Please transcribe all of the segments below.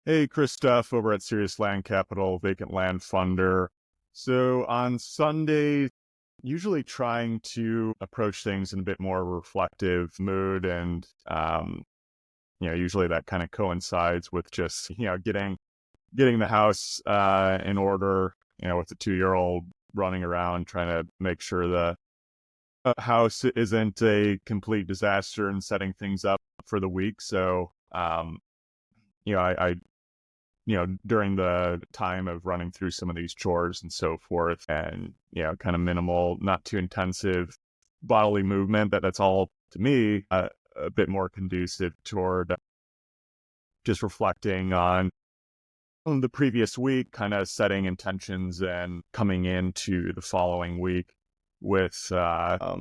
Hey, Chris Duff over at Serious Land Capital, Vacant Land Funder. So on Sunday, usually trying to approach things in a bit more reflective mood, and usually that kind of coincides with just getting the house in order. With the 2 year old running around trying to make sure the house isn't a complete disaster and setting things up for the week. So I during the time of running through some of these chores and so forth, and, kind of minimal, not too intensive bodily movement, that's all to me a bit more conducive toward just reflecting on the previous week, kind of setting intentions and coming into the following week with a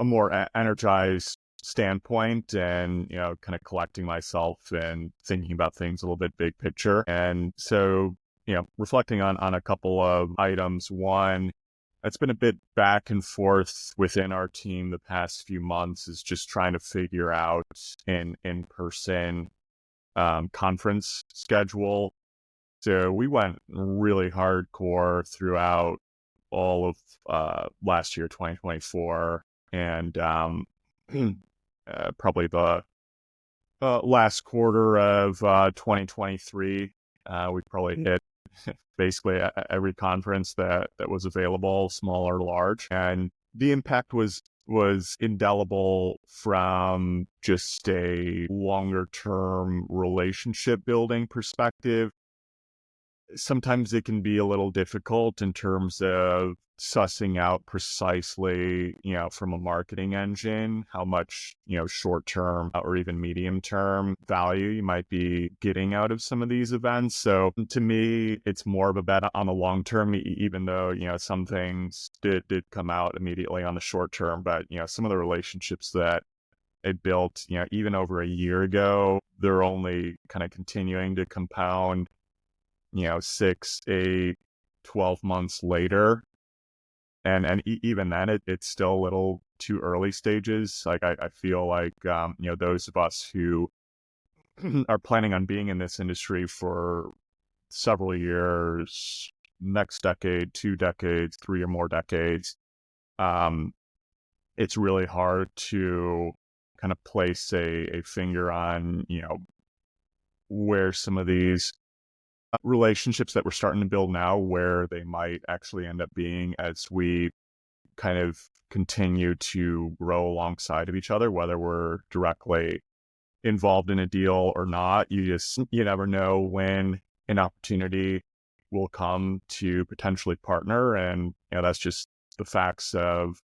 more energized standpoint, and kind of collecting myself and thinking about things a little bit big picture. And so reflecting on a couple of items. One, it's been a bit back and forth within our team the past few months, is just trying to figure out an in-person conference schedule. So we went really hardcore throughout all of last year, 2024, and probably the last quarter of 2023. We probably hit basically every conference that was available, small or large, and the impact was indelible from just a longer term relationship building perspective. Sometimes it can be a little difficult in terms of sussing out precisely, from a marketing engine, how much, short term or even medium term value you might be getting out of some of these events. So to me, it's more of a bet on the long term, even though, some things did come out immediately on the short term. But, some of the relationships that it built, even over a year ago, they're only kind of continuing to compound, 6, 8, 12 months later. And even then, it's still a little too early stages. Like, I feel like, those of us who are planning on being in this industry for several years, next decade, 2 decades, 3 or more decades, um, it's really hard to kind of place a finger on, where some of these relationships that we're starting to build now, where they might actually end up being as we kind of continue to grow alongside of each other, whether we're directly involved in a deal or not. You never know when an opportunity will come to potentially partner. And, that's just the facts of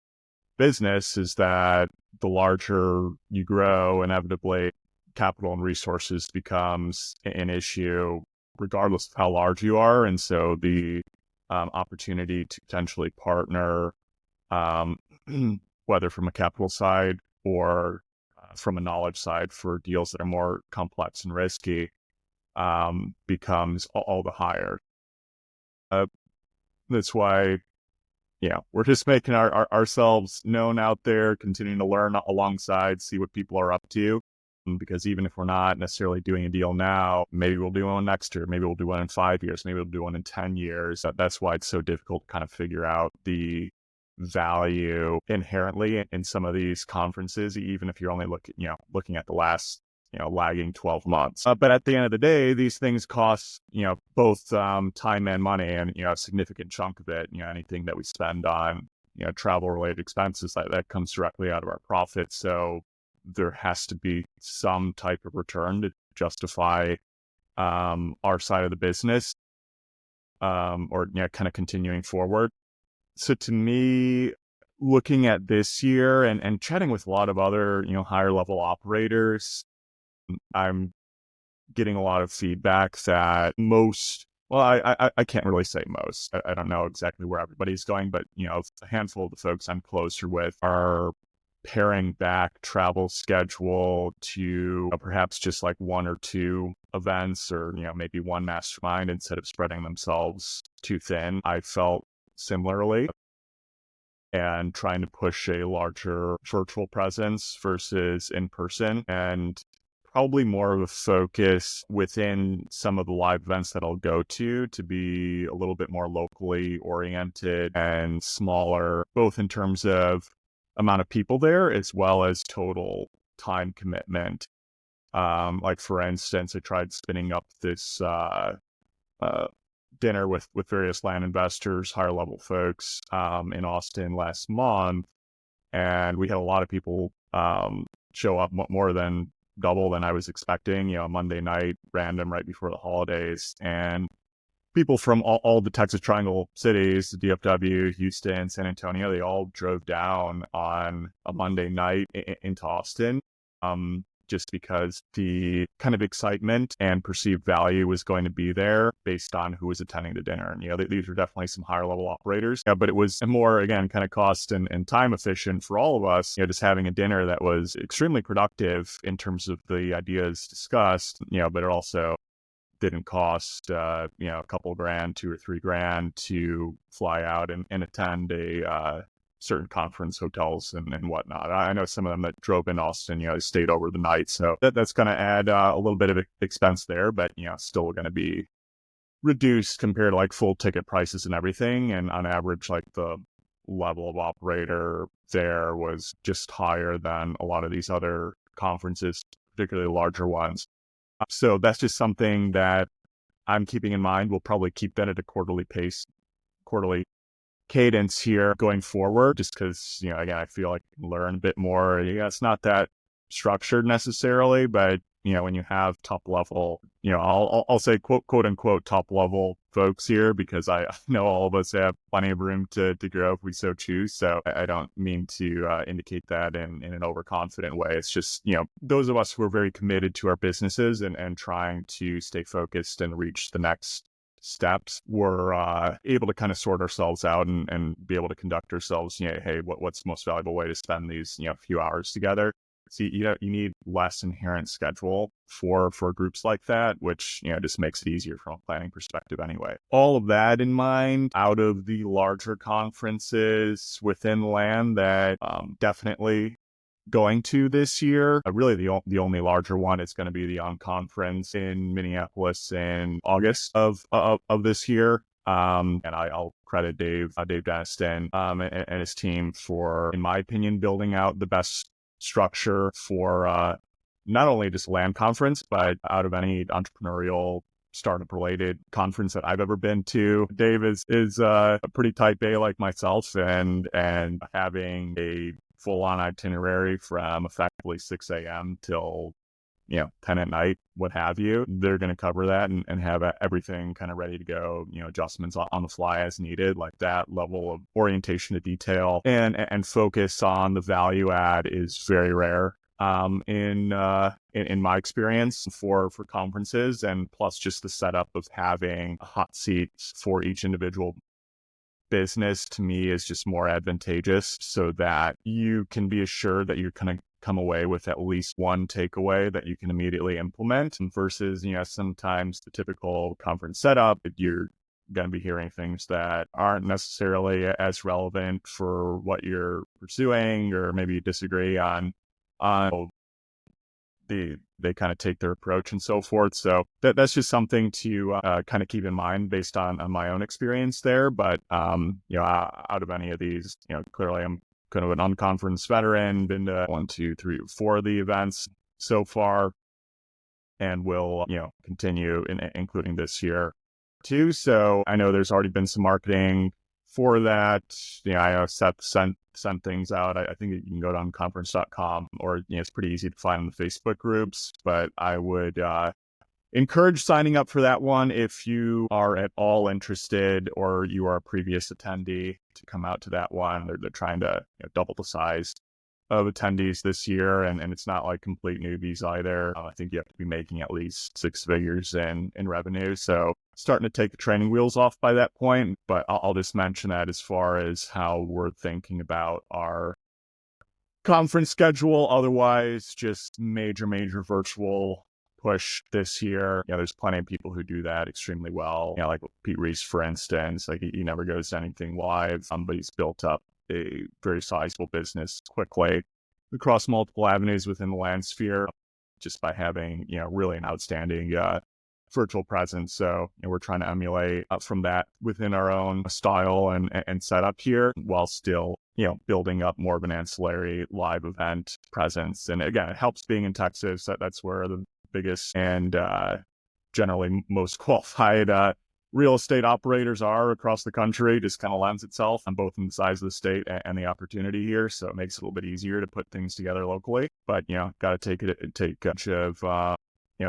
business, is that the larger you grow, inevitably capital and resources becomes an issue regardless of how large you are. And so the opportunity to potentially partner, um, whether from a capital side or from a knowledge side for deals that are more complex and risky, becomes all the higher. Uh, that's why, we're just making ourselves known out there, continuing to learn alongside, see what people are up to. Because even if we're not necessarily doing a deal now, maybe we'll do one next year, maybe we'll do one in 5 years, maybe we'll do one in 10 years. That's why it's so difficult to kind of figure out the value inherently in some of these conferences, even if you're only looking at the last, lagging 12 months. But at the end of the day, these things cost, both time and money, and, a significant chunk of it, anything that we spend on, travel related expenses, that comes directly out of our profits. So there has to be some type of return to justify our side of the business, or kind of continuing forward. So to me, looking at this year and chatting with a lot of other, higher level operators, I'm getting a lot of feedback that I can't really say most. I don't know exactly where everybody's going, but, a handful of the folks I'm closer with are paring back travel schedule to perhaps just like one or two events, or, maybe one mastermind, instead of spreading themselves too thin. I felt similarly, and trying to push a larger virtual presence versus in person. And probably more of a focus within some of the live events that I'll go to be a little bit more locally oriented and smaller, both in terms of amount of people there as well as total time commitment. Like for instance, I tried spinning up this dinner with various land investors, higher level folks in Austin last month, and we had a lot of people show up, more than double than I was expecting. Monday night, random right before the holidays, and people from all the Texas Triangle cities, DFW, Houston, San Antonio, they all drove down on a Monday night into Austin. Just because the kind of excitement and perceived value was going to be there based on who was attending the dinner. And, these were definitely some higher level operators, but it was more, again, kind of cost and time efficient for all of us, just having a dinner that was extremely productive in terms of the ideas discussed, but it also didn't cost, a couple grand, $2 or $3 to fly out and attend a, certain conference hotels and whatnot. I know some of them that drove in Austin, stayed over the night. So that's going to add a little bit of expense there, but, still going to be reduced compared to like full ticket prices and everything. And on average, like the level of operator there was just higher than a lot of these other conferences, particularly larger ones. So that's just something that I'm keeping in mind. We'll probably keep that at a quarterly cadence here going forward, just because, again, I feel like I can learn a bit more. It's not that structured necessarily, but, when you have top level, I'll say quote unquote top level folks here, because I know all of us have plenty of room to grow if we so choose. So I don't mean to indicate that in an overconfident way. It's just, those of us who are very committed to our businesses and trying to stay focused and reach the next steps, we're able to kind of sort ourselves out and be able to conduct ourselves. Hey, what's the most valuable way to spend these few hours together? See, you need less inherent schedule for groups like that, which just makes it easier from a planning perspective anyway. All of that in mind, out of the larger conferences within land that definitely going to this year, really the only larger one is going to be the On Conference in Minneapolis in August of this year. And I'll credit Dave Deniston and his team for, in my opinion, building out the best structure for not only just land conference, but out of any entrepreneurial startup related conference that I've ever been to. Dave is a pretty type A like myself, and having a full on itinerary from effectively 6 a.m. till 10 at night, what have you. They're going to cover that and have everything kind of ready to go, adjustments on the fly as needed. Like that level of orientation to detail and focus on the value add is very rare in my experience for conferences. And plus just the setup of having hot seats for each individual business, to me, is just more advantageous, so that you can be assured that you're going to come away with at least one takeaway that you can immediately implement, versus sometimes the typical conference setup, you're going to be hearing things that aren't necessarily as relevant for what you're pursuing, or maybe you disagree on they kind of take their approach and so forth. So that's just something to kind of keep in mind based on my own experience there. But out of any of these, clearly I'm kind of an unconference veteran, been to 1, 2, 3, 4 of the events so far, and will continue including this year too. So I know there's already been some marketing for that. I know Seth sent things out. I think you can go to unconference.com, or it's pretty easy to find in the Facebook groups. But I would encourage signing up for that one if you are at all interested, or you are a previous attendee, to come out to that one. They're trying to double the size of attendees this year, and it's not like complete newbies either. I think you have to be making at least 6 figures in revenue, so starting to take the training wheels off by that point. But I'll just mention that as far as how we're thinking about our conference schedule. Otherwise, just major virtual push this year. There's plenty of people who do that extremely well. Like Pete Reese, for instance, like he never goes to anything live, but he's built up a very sizable business quickly across multiple avenues within the land sphere. just by having, really an outstanding virtual presence. So we're trying to emulate from that within our own style and setup here, while still, building up more of an ancillary live event presence. And again, it helps being in Texas. That's where the biggest and generally most qualified real estate operators are across the country. Just kind of lends itself on both the size of the state and the opportunity here. So it makes it a little bit easier to put things together locally. But, got to take advantage of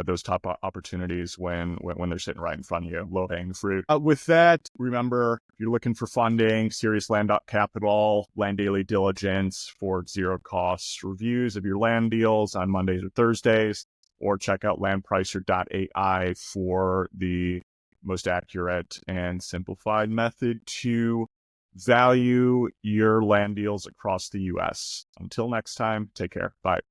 those top opportunities when they're sitting right in front of you, low-hanging fruit. With that, remember, if you're looking for funding, Serious Land Capital, Land Daily Diligence for zero-cost reviews of your land deals on Mondays or Thursdays, or check out landpricer.ai for the most accurate and simplified method to value your land deals across the U.S. Until next time, take care. Bye.